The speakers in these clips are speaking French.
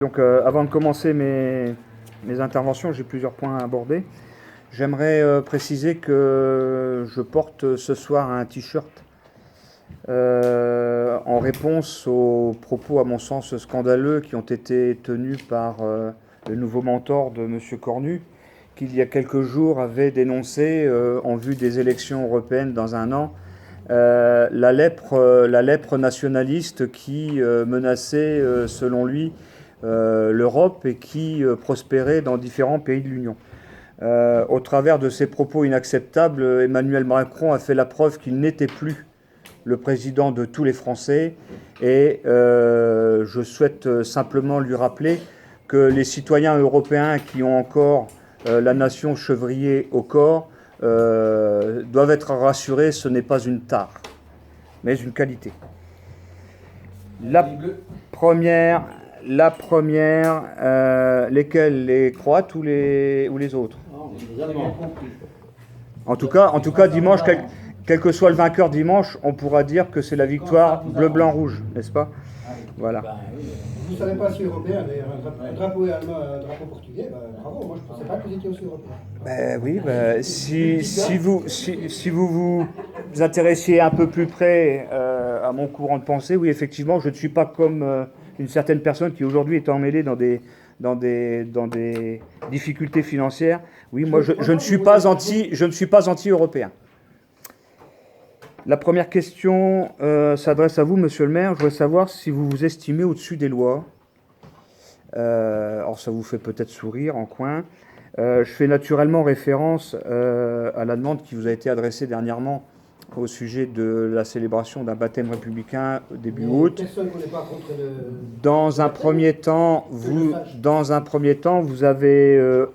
Donc avant de commencer mes interventions, j'ai plusieurs points à aborder. J'aimerais préciser que je porte ce soir un t-shirt en réponse aux propos, à mon sens, scandaleux qui ont été tenus par le nouveau mentor de M. Cornu, qui il y a quelques jours avait dénoncé, en vue des élections européennes dans un an, la lèpre nationaliste qui menaçait, selon lui, l'Europe et qui prospérait dans différents pays de l'Union. Au travers de ces propos inacceptables, Emmanuel Macron a fait la preuve qu'il n'était plus le président de tous les Français et je souhaite simplement lui rappeler que les citoyens européens qui ont encore la nation chevrier au corps doivent être rassurés, ce n'est pas une tare, mais une qualité. La première, lesquels, les Croates ou les autres? En tout cas, dimanche, quel que soit le vainqueur dimanche, on pourra dire que c'est la victoire bleu-blanc-rouge, n'est-ce pas? Voilà. Vous ne savez pas si européen, d'ailleurs, un drapeau allemand, un drapeau portugais, bravo, moi je ne pensais pas que vous étiez aussi européen. Oui, si vous vous intéressiez un peu plus près à mon courant de pensée, oui, effectivement, je ne suis pas comme une certaine personne qui aujourd'hui est emmêlée dans des difficultés financières. Oui, moi je ne suis pas anti-européen. La première question s'adresse à vous, monsieur le maire. Je voudrais savoir si vous vous estimez au-dessus des lois. Alors ça vous fait peut-être sourire en coin. Je fais naturellement référence à la demande qui vous a été adressée dernièrement au sujet de la célébration d'un baptême républicain début août. Dans un premier temps, vous avez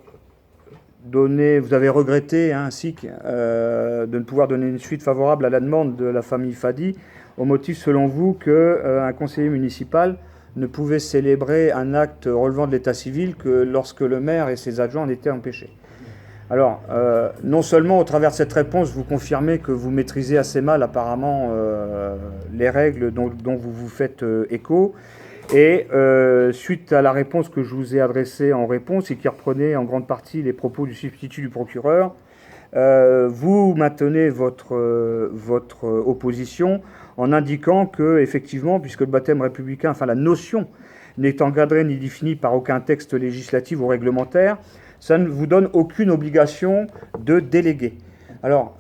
regretté, ainsi de ne pouvoir donner une suite favorable à la demande de la famille Fadi, au motif, selon vous, qu'un conseiller municipal ne pouvait célébrer un acte relevant de l'état civil que lorsque le maire et ses adjoints en étaient empêchés. Alors, non seulement au travers de cette réponse, vous confirmez que vous maîtrisez assez mal apparemment les règles dont vous vous faites écho, et suite à la réponse que je vous ai adressée en réponse et qui reprenait en grande partie les propos du substitut du procureur, vous maintenez votre opposition en indiquant que, effectivement, puisque le baptême républicain, enfin la notion, n'est encadrée ni définie par aucun texte législatif ou réglementaire, ça ne vous donne aucune obligation de déléguer. Alors,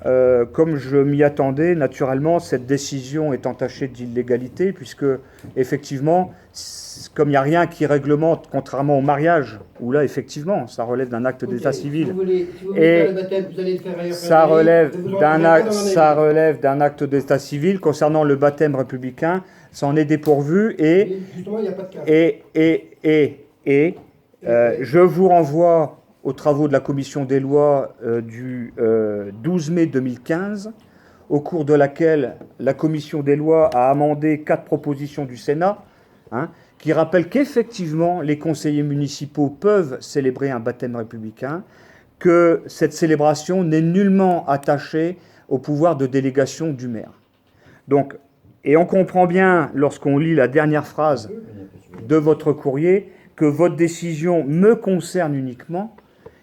comme je m'y attendais, naturellement, cette décision est entachée d'illégalité, puisque, effectivement, comme il n'y a rien qui réglemente, contrairement au mariage, où là, effectivement, ça relève d'un acte d'état civil, ça relève d'un acte d'état civil. Concernant le baptême républicain, ça en est dépourvu, et je vous renvoie aux travaux de la commission des lois du 12 mai 2015, au cours de laquelle la commission des lois a amendé 4 propositions du Sénat, qui rappellent qu'effectivement les conseillers municipaux peuvent célébrer un baptême républicain, que cette célébration n'est nullement attachée au pouvoir de délégation du maire. Donc, et on comprend bien, lorsqu'on lit la dernière phrase de votre courrier, que votre décision me concerne uniquement,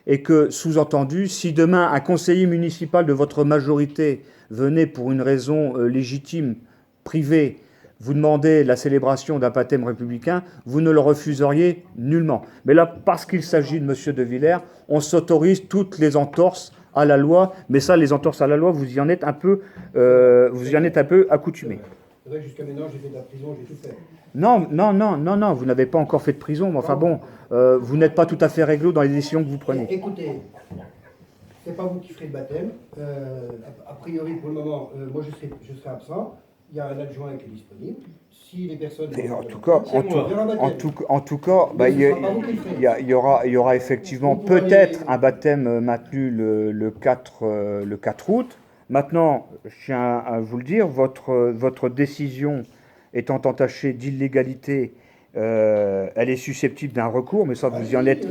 et que, sous-entendu, si demain un conseiller municipal de votre majorité venait pour une raison légitime, privée, vous demander la célébration d'un baptême républicain, vous ne le refuseriez nullement. Mais là, parce qu'il s'agit de M. De Villers, on s'autorise toutes les entorses à la loi, mais ça, les entorses à la loi, vous y en êtes un peu accoutumés. C'est vrai que jusqu'à maintenant, j'ai fait de la prison, j'ai tout fait. Non, vous n'avez pas encore fait de prison, mais enfin bon, vous n'êtes pas tout à fait réglo dans les décisions que vous prenez. Écoutez, c'est pas vous qui ferez le baptême. A priori, pour le moment, moi je serai absent. Il y a un adjoint qui est disponible. Si les personnes... En tout cas, il y aura effectivement peut-être un baptême maintenu le 4 août. Maintenant, je tiens à vous le dire, votre décision étant entachée d'illégalité, elle est susceptible d'un recours, mais ça, vous y en êtes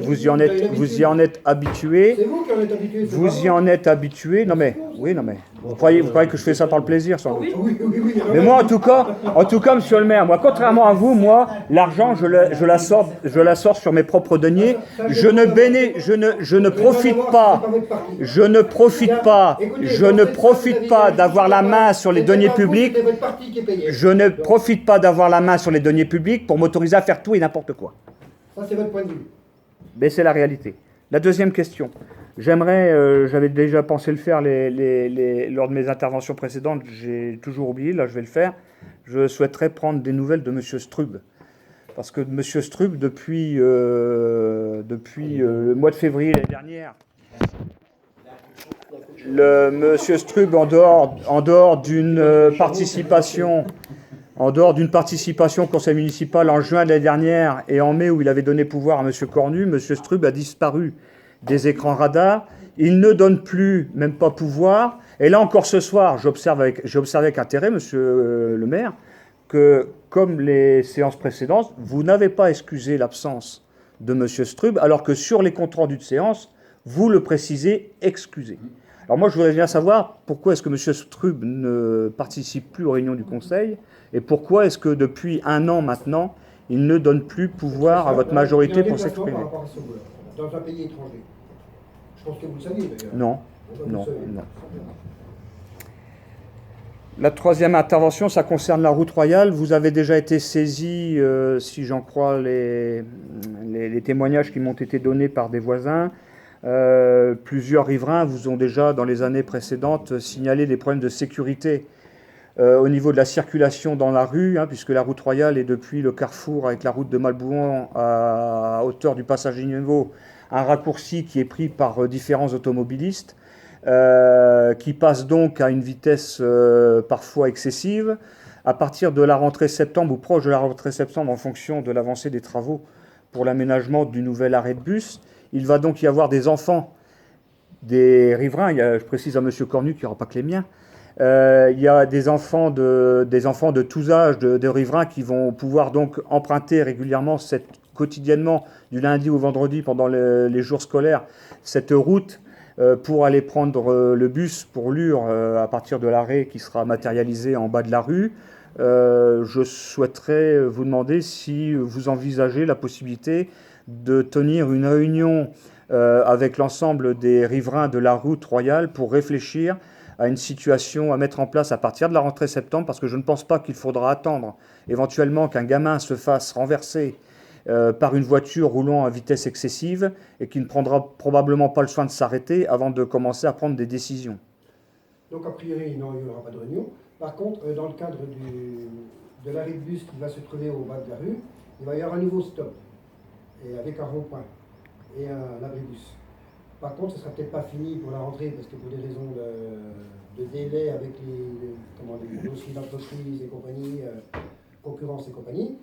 habitué. C'est vous qui en êtes habitué. Vous y en êtes habitué. Non mais, Oui, non mais vous croyez que je fais ça par le plaisir, sans doute. Oui. Mais moi, en tout cas, monsieur le maire, moi, contrairement à vous, moi, l'argent, je la sors sur mes propres deniers. Je ne profite pas d'avoir la main sur les deniers publics. Je ne profite pas d'avoir la main sur les deniers publics pour m'autoriser à faire tout et n'importe quoi. Ça, c'est votre point de vue. Mais c'est la réalité. La deuxième question. J'avais déjà pensé le faire lors de mes interventions précédentes, j'ai toujours oublié, là je vais le faire. Je souhaiterais prendre des nouvelles de M. Strub. Parce que M. Strub, depuis le mois de février l'année dernière, M. Strub, en dehors d'une participation au conseil municipal en juin de l'année dernière et en mai où il avait donné pouvoir à M. Cornu, M. Strub a disparu des écrans radars. Il ne donne plus, même pas pouvoir. Et là encore ce soir, j'ai observé avec intérêt, monsieur le maire, que comme les séances précédentes, vous n'avez pas excusé l'absence de monsieur Strub, alors que sur les comptes rendus de séance, vous le précisez, excusé. Alors moi, je voudrais bien savoir pourquoi est-ce que monsieur Strub ne participe plus aux réunions du conseil et pourquoi est-ce que depuis 1 an maintenant, il ne donne plus pouvoir à votre majorité pour s'exprimer. Dans un pays étranger. Je pense que vous le saviez d'ailleurs. Non. La troisième intervention, ça concerne la route royale. Vous avez déjà été saisi, si j'en crois les témoignages qui m'ont été donnés par des voisins. Plusieurs riverains vous ont déjà, dans les années précédentes, signalé des problèmes de sécurité au niveau de la circulation dans la rue, puisque la route royale est depuis le carrefour avec la route de Malbouan à hauteur du passage Niveau, un raccourci qui est pris par différents automobilistes, qui passent donc à une vitesse parfois excessive. À partir de la rentrée septembre ou proche de la rentrée septembre, en fonction de l'avancée des travaux pour l'aménagement du nouvel arrêt de bus, il va donc y avoir des enfants, des riverains, je précise à M. Cornu qu'il n'y aura pas que les miens, il y a des enfants de tous âges, de riverains qui vont pouvoir donc emprunter régulièrement, quotidiennement, du lundi au vendredi pendant les jours scolaires, cette route pour aller prendre le bus pour Lure à partir de l'arrêt qui sera matérialisé en bas de la rue. Je souhaiterais vous demander si vous envisagez la possibilité de tenir une réunion avec l'ensemble des riverains de la route royale pour réfléchir à une situation à mettre en place à partir de la rentrée septembre, parce que je ne pense pas qu'il faudra attendre éventuellement qu'un gamin se fasse renverser par une voiture roulant à vitesse excessive et qui ne prendra probablement pas le soin de s'arrêter avant de commencer à prendre des décisions. Donc a priori, non, il n'y aura pas de réunion. Par contre, dans le cadre de l'arrêt de bus qui va se trouver au bas de la rue, il va y avoir un nouveau stop, et avec un rond-point et un abri-bus. Par contre, ce ne sera peut-être pas fini pour la rentrée, parce que pour des raisons de délai avec les dossiers d'entreprise et compagnie, concurrence et compagnie.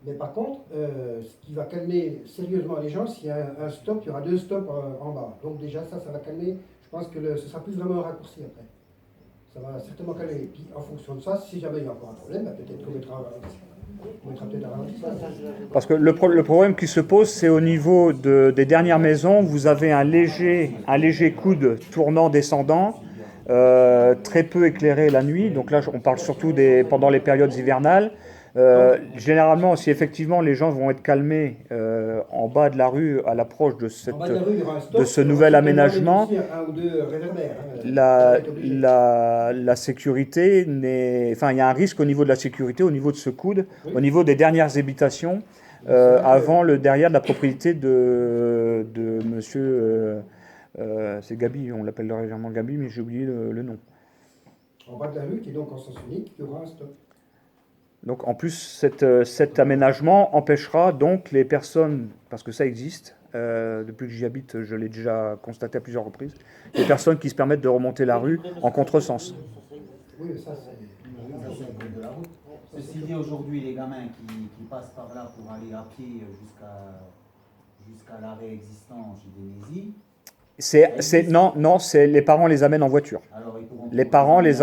Mais par contre, ce qui va calmer sérieusement les gens, s'il y a un stop, il y aura 2 stops en bas. Donc déjà, ça va calmer. Je pense que ce ne sera plus vraiment un raccourci après. Ça va certainement calmer. Et puis en fonction de ça, si jamais il y a encore un problème, peut-être qu'on mettra peut-être un ralentissement. Parce que le problème qui se pose, c'est au niveau des dernières maisons, vous avez un léger coude tournant descendant, très peu éclairé la nuit. Donc là, on parle surtout pendant les périodes hivernales. Généralement, si effectivement les gens vont être calmés en bas de la rue à l'approche de ce nouvel aménagement, la sécurité il y a un risque au niveau de la sécurité, au niveau de ce coude, au niveau des dernières habitations, avant le derrière de la propriété de monsieur, c'est Gabi, on l'appelle régulièrement Gabi, mais j'ai oublié le nom. En bas de la rue, qui est donc en sens unique, il y aura un stop. Donc en plus, cet aménagement empêchera donc les personnes, parce que ça existe, depuis que j'y habite, je l'ai déjà constaté à plusieurs reprises, les personnes qui se permettent de remonter la rue en contresens. Oui, mais ça c'est de la route. Ceci dit, aujourd'hui, les gamins qui passent par là pour aller à pied jusqu'à l'arrêt existant chez Dénézy, Non, les parents les amènent en voiture. alors, Les parents les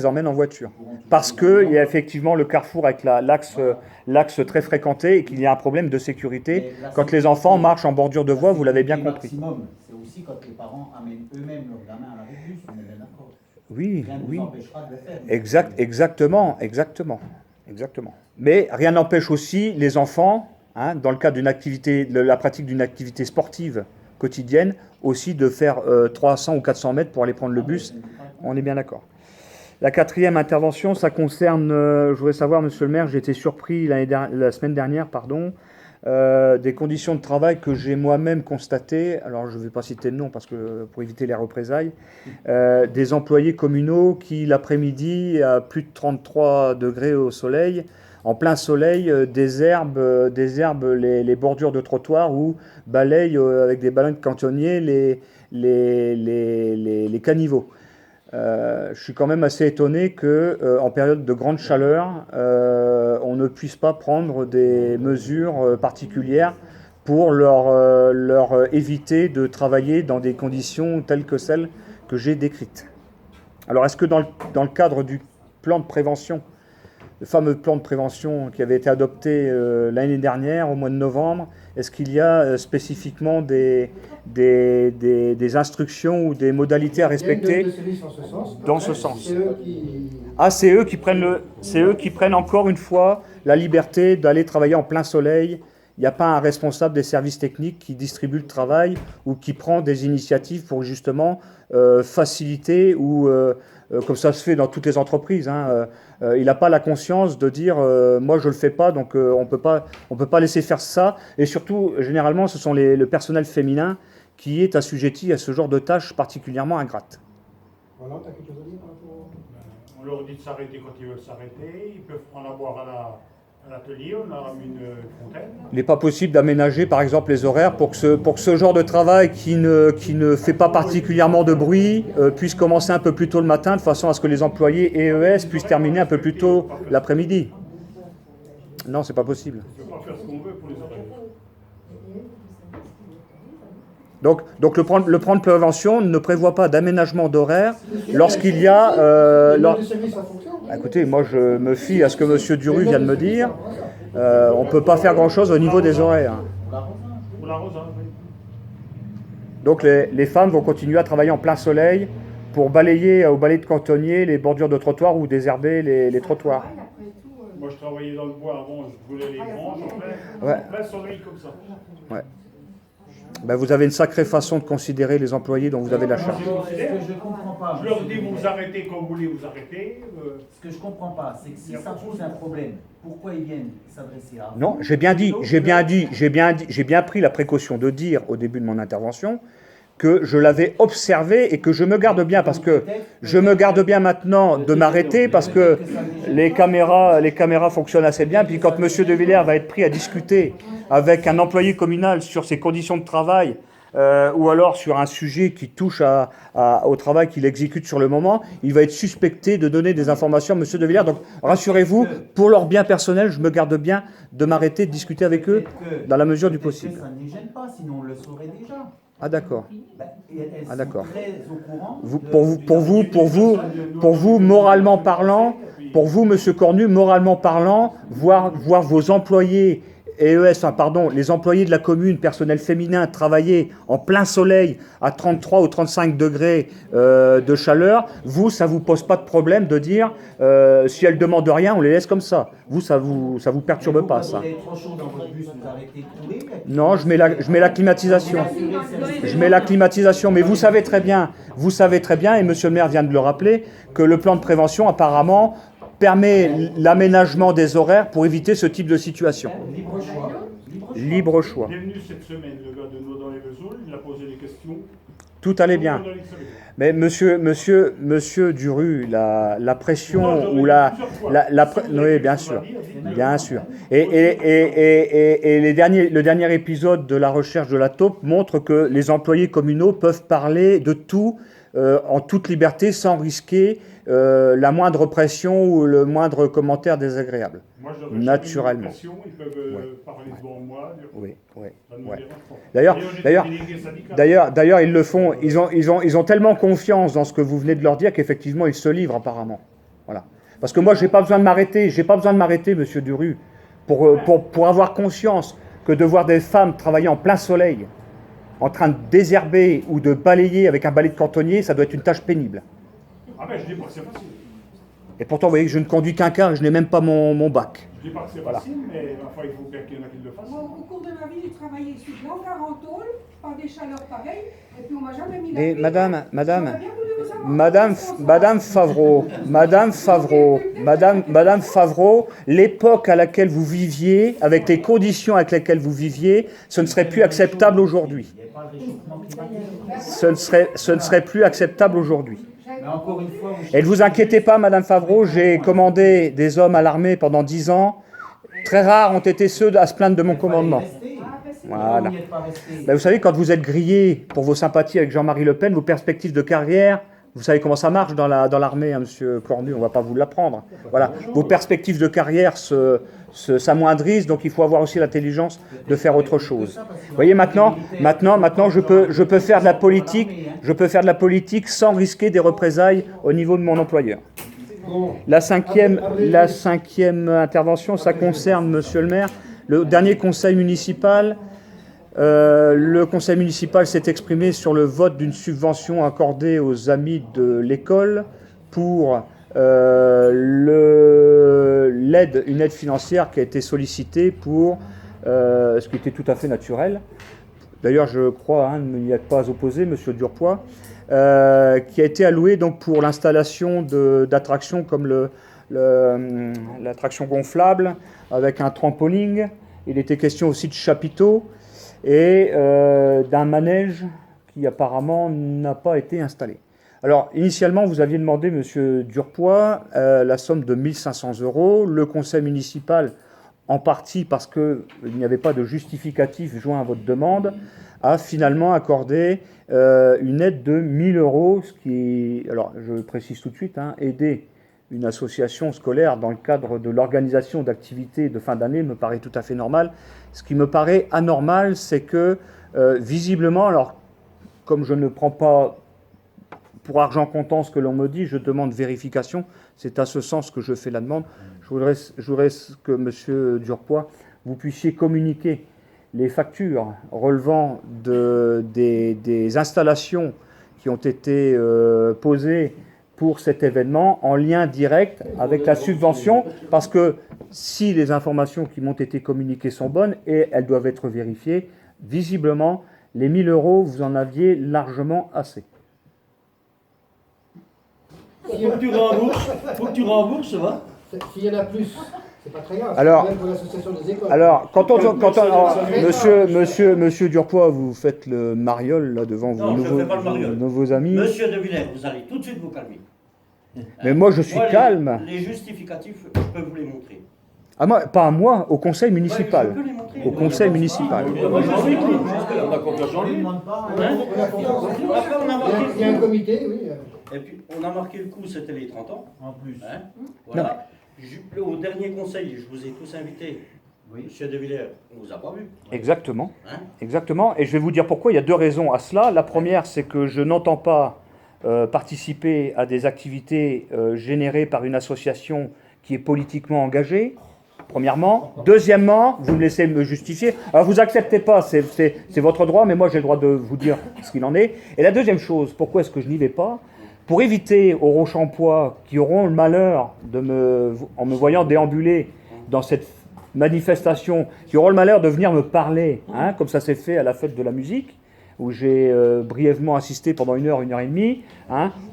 emmènent en voiture. Parce qu'il y a effectivement le carrefour avec l'axe très fréquenté et qu'il y a un problème de sécurité. Quand les enfants marchent en bordure de voie, vous l'avez bien compris. C'est aussi aussi quand les parents amènent eux-mêmes leurs gamins à l'arrêt de bus, on est bien d'accord. Oui, Rien ne oui. vous empêchera de le faire. Exactement. Mais rien n'empêche aussi les enfants, hein, dans le cadre d'une activité, de la pratique d'une activité sportive quotidienne, aussi de faire 300 ou 400 mètres pour aller prendre le bus. On est bien d'accord. La quatrième intervention, ça concerne, je voudrais savoir, monsieur le maire, j'ai été surpris la semaine dernière, des conditions de travail que j'ai moi-même constatées, alors je ne vais pas citer de nom parce que, pour éviter les représailles, des employés communaux qui, l'après-midi, à plus de 33 degrés au soleil, en plein soleil, désherbent les bordures de trottoirs ou balayent avec des ballons de cantonnier les caniveaux. Je suis quand même assez étonné qu'en période de grande chaleur, on ne puisse pas prendre des mesures particulières pour leur éviter de travailler dans des conditions telles que celles que j'ai décrites. Alors, est-ce que dans le cadre du plan de prévention, le fameux plan de prévention qui avait été adopté l'année dernière, au mois de novembre, est-ce qu'il y a spécifiquement des instructions ou des modalités à respecter dans ce sens? Ah, c'est eux qui prennent encore une fois la liberté d'aller travailler en plein soleil. Il n'y a pas un responsable des services techniques qui distribue le travail ou qui prend des initiatives pour justement faciliter ou, comme ça se fait dans toutes les entreprises, hein, il n'a pas la conscience de dire moi je ne le fais pas, donc on peut pas laisser faire ça. Et surtout, généralement, ce sont le personnel féminin qui est assujetti à ce genre de tâches particulièrement ingrates. Voilà, tu as quelque chose à dire par rapport au... On leur dit de s'arrêter quand ils veulent s'arrêter. Ils peuvent prendre à boire à l'atelier. On a une fontaine. Il n'est pas possible d'aménager, par exemple, les horaires pour que ce genre de travail qui ne fait pas particulièrement de bruit puisse commencer un peu plus tôt le matin, de façon à ce que les employés EES puissent terminer un peu plus tôt l'après-midi. Non, c'est pas possible. On ne peut pas faire ce qu'on veut pour les horaires. Donc le plan de prévention ne prévoit pas d'aménagement d'horaire lorsqu'il y a... Écoutez, moi je me fie à ce que M. Duru vient de me dire. On ne peut pas faire grand-chose au niveau des horaires. Pour l'arrosage, oui. Donc les femmes vont continuer à travailler en plein soleil pour balayer au balai de cantonnier les bordures de trottoirs ou désherber les trottoirs. Moi je travaillais dans le bois avant, je brûlais les branches en plein soleil comme ça. Ouais. Ben, vous avez une sacrée façon de considérer les employés dont vous avez la charge. Ce que je comprends pas. Je leur dis vous arrêtez quand vous voulez vous arrêter. Ce que je comprends pas, c'est que si ça pose un problème, pourquoi ils viennent s'adresser à vous? Non, j'ai bien pris la précaution de dire au début de mon intervention que je l'avais observé et que je me garde bien, parce que je me garde bien maintenant de m'arrêter parce que les caméras fonctionnent assez bien. Puis quand M. De Villers va être pris à discuter avec un employé communal sur ses conditions de travail, ou alors sur un sujet qui touche au travail qu'il exécute sur le moment, il va être suspecté de donner des informations à M. De Villers. Donc rassurez-vous, pour leur bien personnel, je me garde bien de m'arrêter, de discuter avec eux dans la mesure du possible. Ça ne les gêne pas, sinon on le saurait déjà. Ah d'accord. Ah d'accord. Pour vous, moralement parlant, pour vous, Monsieur Cornu, moralement parlant, voir vos employés les employés de la commune, personnel féminin, travailler en plein soleil à 33 ou 35 degrés de chaleur, ça vous pose pas de problème de dire si elles demandent rien, on les laisse comme ça. Ça vous perturbe pas, ça. Non, je mets la climatisation. Je mets la climatisation, mais vous savez très bien, et Monsieur le maire vient de le rappeler, que le plan de prévention apparemment permet l'aménagement des horaires pour éviter ce type de situation. Libre choix. Il est venu cette semaine, le gars de Nodon-les-Vesoul, il a posé des questions. Tout allait bien. Mais monsieur Duru, la pression ou oui, bien sûr. Et le dernier épisode de la recherche de la taupe montre que les employés communaux peuvent parler de tout en toute liberté sans risquer la moindre pression ou le moindre commentaire désagréable. Moi, naturellement. Ils peuvent parler devant moi. Oui. Ça ne me dérange pas. D'ailleurs, ils le font. Ils ont tellement confiance dans ce que vous venez de leur dire qu'effectivement, ils se livrent apparemment. Voilà. Parce que moi, j'ai pas besoin de m'arrêter, Monsieur Duru, pour avoir conscience que de voir des femmes travailler en plein soleil, en train de désherber ou de balayer avec un balai de cantonnier, ça doit être une tâche pénible. Ah ben je dis pas que c'est facile. Et pourtant, vous voyez que je ne conduis qu'un car et je n'ai même pas mon bac. Je dis pas que c'est Voilà. facile, mais enfin, il faut qu'il y en a qui le fassent. Moi, au cours de ma vie, j'ai travaillé sur de l'hangar en tôle, par des chaleurs pareilles, et puis on m'a jamais mis la Mais clé. madame, J'aurais bien voulu vous savoir. Madame Favreau, l'époque à laquelle vous viviez, avec les conditions avec lesquelles vous viviez, ce ne serait plus acceptable aujourd'hui. Il n'y a pas le réchauffement climatique. Ce ne serait plus acceptable aujourd'hui. Mais encore une fois, Et ne vous inquiétez pas, Madame Favreau, j'ai commandé des hommes à l'armée pendant 10 ans. Très rares ont été ceux à se plaindre de mon commandement. Voilà. Ben, vous savez, quand vous êtes grillé pour vos sympathies avec Jean-Marie Le Pen, vos perspectives de carrière, vous savez comment ça marche dans l'armée, hein, monsieur Cornu, on ne va pas vous l'apprendre. Voilà. Vos perspectives de carrière s'amoindrissent, donc il faut avoir aussi l'intelligence de faire autre chose. Vous voyez, maintenant je peux faire de la politique sans risquer des représailles au niveau de mon employeur. Bon, La cinquième intervention, ça concerne, monsieur le maire, le dernier conseil municipal. Le conseil municipal s'est exprimé sur le vote d'une subvention accordée aux amis de l'école pour une aide financière qui a été sollicitée pour ce qui était tout à fait naturel. D'ailleurs, je crois, ne m'y êtes pas opposé, monsieur Durpois, qui a été alloué donc pour l'installation d'attractions comme l'attraction gonflable avec un trampoline. Il était question aussi de chapiteaux et d'un manège qui apparemment n'a pas été installé. Alors, initialement, vous aviez demandé, monsieur Durpois, la somme de 1 500 €. Le conseil municipal, en partie parce qu'il n'y avait pas de justificatif joint à votre demande, a finalement accordé une aide de 1 000 €, ce qui, alors je précise tout de suite, aider une association scolaire dans le cadre de l'organisation d'activités de fin d'année me paraît tout à fait normal. Ce qui me paraît anormal, c'est que visiblement, alors comme je ne prends pas pour argent comptant ce que l'on me dit, je demande vérification. C'est à ce sens que je fais la demande. Je voudrais que monsieur Durpois, vous puissiez communiquer les factures relevant des installations qui ont été posées pour cet événement en lien direct avec la subvention, parce que si les informations qui m'ont été communiquées sont bonnes, et elles doivent être vérifiées, visiblement, les 1 000 €, vous en aviez largement assez. Faut que tu rembourses, ça va. s'il y en a plus, c'est pas très grave. Alors- C'est même pour l'association des écoles. Alors, monsieur Durpois, vous faites le mariole là devant Non, je fais pas le mariole. vos amis. Monsieur De Villers, vous allez tout de suite vous calmer. Mais moi, je suis Moi, calme. Les justificatifs, je peux vous les montrer. Ah, moi, pas à moi, au conseil municipal. Ouais, je peux les montrer. Au conseil municipal. On a confiance en Je ne lui. demande pas. Hein On a confiance. Après, on a marqué Il y a un le coup. comité, oui. Et puis, on a marqué le coup, c'était les 30 ans. En plus. Hein, voilà. Au dernier conseil, je vous ai tous invités. Oui. Monsieur De Villers, on ne vous a pas vu. Exactement. Hein. Exactement. Et je vais vous dire pourquoi. Il y a deux raisons à cela. La première, c'est que je n'entends pas participer à des activités générées par une association qui est politiquement engagée. Premièrement. Deuxièmement, vous me laissez me justifier. Alors, vous acceptez pas, c'est votre droit, mais moi, j'ai le droit de vous dire ce qu'il en est. Et la deuxième chose, pourquoi est-ce que je n'y vais pas? Pour éviter aux Rochampois qui auront le malheur en me voyant déambuler dans cette manifestation, qui auront le malheur de venir me parler, comme ça s'est fait à la fête de la musique, où j'ai brièvement assisté pendant 1 heure, 1 heure et demie.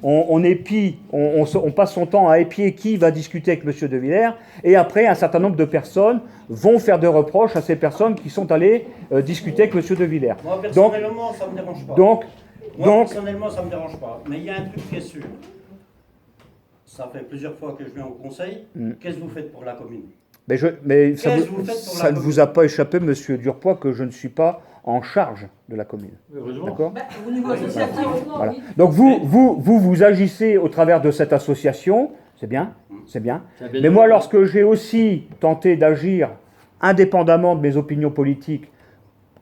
On passe son temps à épier qui va discuter avec M. De Villers, et après, un certain nombre de personnes vont faire des reproches à ces personnes qui sont allées discuter avec M. De Villers. Moi, personnellement, ça ne me dérange pas. Donc, Personnellement, ça ne me dérange pas. Mais il y a un truc qui est sûr. Ça fait plusieurs fois que je viens au conseil. Qu'est-ce que vous faites pour la commune? mais ça, Qu'est-ce que vous faites pour la ça ne vous a pas échappé, M. Durpois, que je ne suis pas en charge de la commune. D'accord ? Bah, au niveau associatif, Voilà. oui. Donc vous agissez au travers de cette association, c'est bien, c'est bien. Mais moi, lorsque j'ai aussi tenté d'agir indépendamment de mes opinions politiques,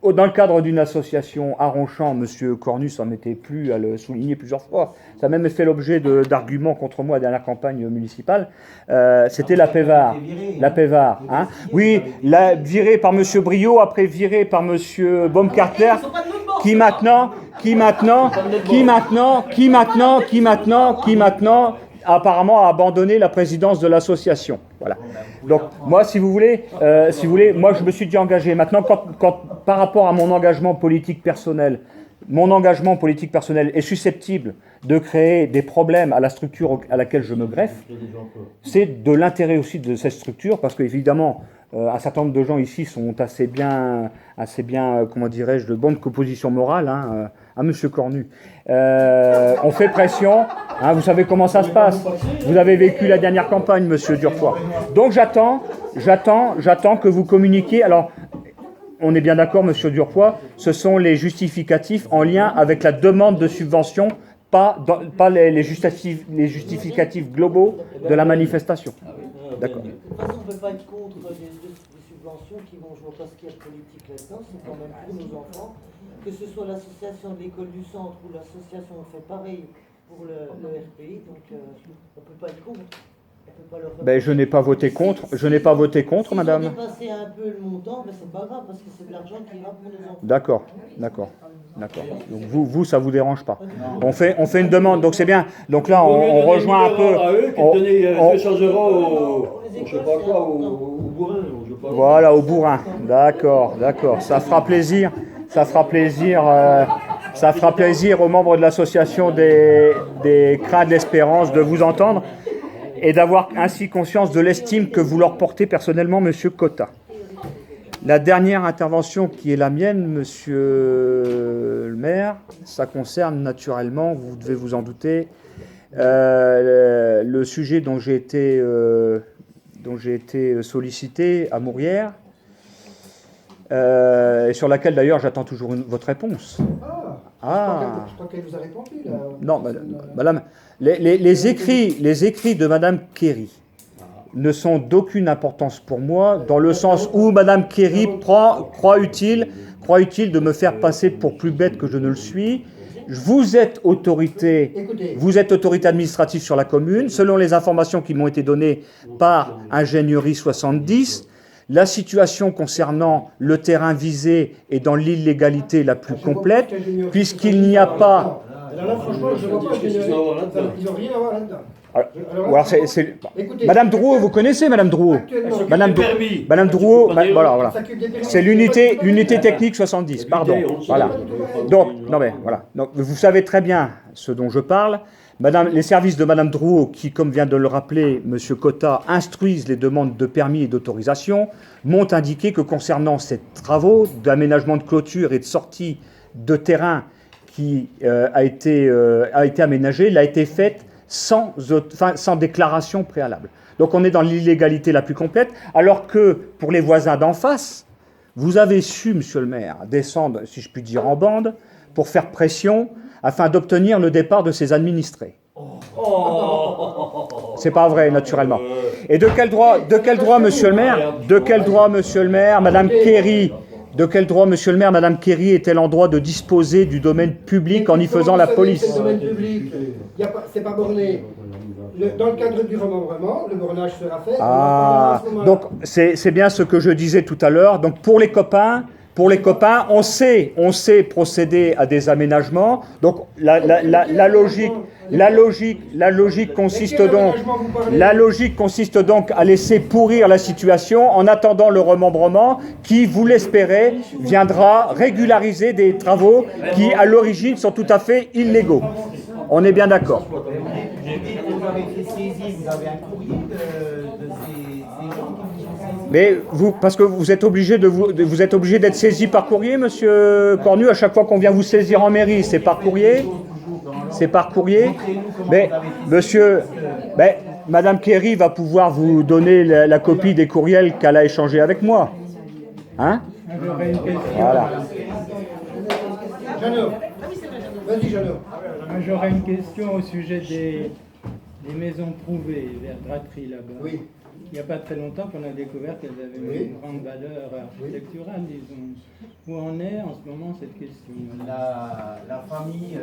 dans le cadre d'une association à Ronchamp, M. Cornus en était plus à le souligner plusieurs fois, ça a même fait l'objet d'arguments contre moi à la dernière campagne municipale, c'était la PEVAR. La PEVAR. Oui, virée par M. Briot, après virée par M. Baumgartner. Ils sont pas de notre bord. apparemment a abandonné la présidence de l'association. Voilà. Donc moi, si vous voulez, moi je me suis déjà engagé. Maintenant, par rapport à mon engagement politique personnel est susceptible de créer des problèmes à la structure à laquelle je me greffe, c'est de l'intérêt aussi de cette structure, parce qu'évidemment, un certain nombre de gens ici sont assez bien, comment dirais-je, de bonne composition morale, hein, à Monsieur Cornu. On fait pression, hein, vous savez comment ça se passe. Vous avez vécu la dernière campagne, Monsieur Durfoy. Donc j'attends que vous communiquiez. Alors, on est bien d'accord, Monsieur Durfoy, ce sont les justificatifs en lien avec la demande de subvention, pas les justificatifs globaux de la manifestation. D'accord. De toute façon, on ne peut pas être contre des subventions qui vont, je vois pas ce qu'il y a de politique là-dedans, c'est quand même pour nos enfants. Que ce soit l'association de l'école du centre ou l'association, on fait pareil pour le RPI, donc on ne peut pas être contre. Ben, je n'ai pas voté contre, Si madame. Si on dépassait un peu le montant, ben, c'est pas grave, parce que c'est de l'argent qui va pour nos enfants. D'accord. Donc vous, ça vous dérange pas. On fait une demande, donc c'est bien. Donc là, on rejoint un peu. Donner 200 euros je sais pas quoi, au bourrin. Voilà, au bourrin. D'accord. Ça fera plaisir aux membres de l'association des Crins de l'Espérance de vous entendre et d'avoir ainsi conscience de l'estime que vous leur portez personnellement, Monsieur Cotta. La dernière intervention qui est la mienne, Monsieur le maire, ça concerne naturellement, vous devez vous en douter, le sujet dont j'ai été sollicité à Mourières, et sur laquelle d'ailleurs j'attends toujours votre réponse. Je crois qu'elle vous a répondu, là. Non, madame, les écrits de Madame Kerry ne sont d'aucune importance pour moi, dans le sens où Madame Kerry croit utile de me faire passer pour plus bête que je ne le suis. Vous êtes autorité administrative sur la commune. Selon les informations qui m'ont été données par Ingénierie 70, la situation concernant le terrain visé est dans l'illégalité la plus complète, puisqu'il n'y a pas... Alors là, franchement, je ne vois pas. Ils n'ont rien à voir là-dedans. Écoutez, Madame Drouot, vous connaissez Madame Drouot? Madame Drouot, voilà. C'est l'unité technique 70, pardon. Voilà. Donc, vous savez très bien ce dont je parle. Les services de Madame Drouot, qui, comme vient de le rappeler Monsieur Cotta, instruisent les demandes de permis et d'autorisation, m'ont indiqué que concernant ces travaux d'aménagement de clôture et de sortie de terrain qui a été aménagé, il a été faite sans déclaration préalable. Donc on est dans l'illégalité la plus complète, alors que pour les voisins d'en face, vous avez su, Monsieur le maire, descendre, si je puis dire, en bande pour faire pression afin d'obtenir le départ de ses administrés. C'est pas vrai, naturellement. Et de quel droit, Monsieur le maire, Madame Kerry, de quel droit, Monsieur le maire, Madame Kerry est-elle en droit de disposer du domaine public en y faisant la police? C'est le domaine public, c'est pas borné. Dans le cadre du remembrement, le bornage sera fait. Donc c'est bien ce que je disais tout à l'heure. Donc pour les copains, on sait procéder à des aménagements. Donc la logique consiste donc à laisser pourrir la situation en attendant le remembrement qui, vous l'espérez, viendra régulariser des travaux qui, à l'origine, sont tout à fait illégaux. On est bien d'accord. Vous avez fait saisie, vous avez un courrier de ces gens qui vous ont saisi. Mais parce que vous êtes obligé d'être saisi par courrier, Monsieur Cornu, à chaque fois qu'on vient vous saisir en mairie, c'est par courrier. Mais Monsieur, Madame Kerry va pouvoir vous donner la copie des courriels qu'elle a échangés avec moi. Hein? J'aurais une question. Voilà. Vas-y, Jeannot. J'aurais une question au sujet des maisons trouvées vers Gratry là-bas. Oui. Il n'y a pas très longtemps qu'on a découvert qu'elles avaient une grande valeur architecturale, disons. Où en est en ce moment cette question? La famille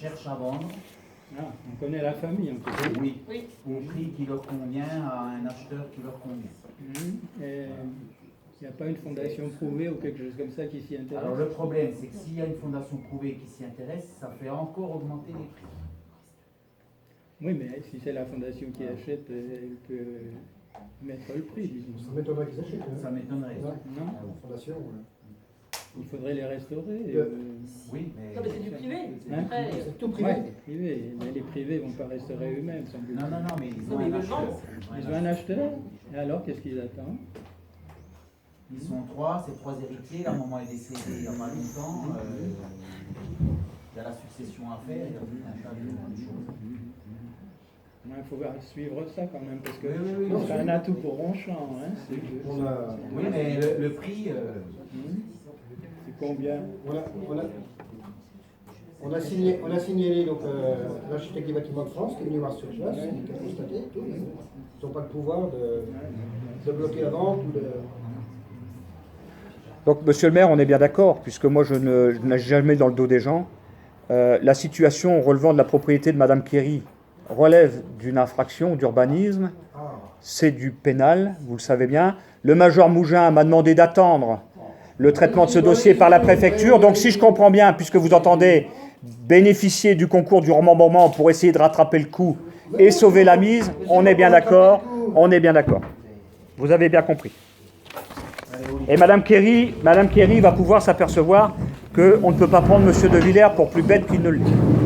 cherche à vendre. Ah, on connaît la famille en tout cas. Oui. Au prix qui leur convient, à un acheteur qui leur convient. Et Il n'y a pas une fondation prouvée ou quelque chose comme ça qui s'y intéresse? Alors le problème, c'est que s'il y a une fondation prouvée qui s'y intéresse, ça fait encore augmenter les prix. Oui, mais si c'est la fondation qui achète, elle peut mettre le prix, disons. Ça m'étonnerait qu'ils achètent. Hein. Ça m'étonnerait. Non. Non, La fondation, il faudrait les restaurer. Oui, mais... Non, mais c'est du privé. Hein? Après, c'est tout privé. Ouais, privé. Mais les privés ne vont pas restaurer eux-mêmes, sans doute. Non, mais ils Non, ont mais un ils veulent acheteur. vendre. Ils ont un acheteur. Et alors, qu'est-ce qu'ils attendent? Ils sont trois, c'est trois héritiers. La maman est décédée il n'y a pas longtemps. Il y a la succession à faire, il y a un tas de choses. Il faut suivre ça quand même, parce que Oui. c'est un atout pour Ronchamp. Hein, On a, Oui, mais le prix... c'est combien? on a signalé donc, l'architecte des bâtiments de France qui est venu voir sur place, qui a constaté tout. Ils n'ont pas le pouvoir de bloquer la vente ou de... Donc, monsieur le maire, on est bien d'accord, puisque moi, je n'ai jamais dans le dos des gens. La situation relevant de la propriété de madame Kéry relève d'une infraction d'urbanisme. C'est du pénal, vous le savez bien. Le major Mougin m'a demandé d'attendre le traitement de ce dossier par la préfecture. Donc, si je comprends bien, puisque vous entendez bénéficier du concours du remembrement pour essayer de rattraper le coup et sauver la mise, on est bien d'accord. On est bien d'accord. Vous avez bien compris. Et Madame Kéry va pouvoir s'apercevoir qu'on ne peut pas prendre Monsieur de Villers pour plus bête qu'il ne l'est.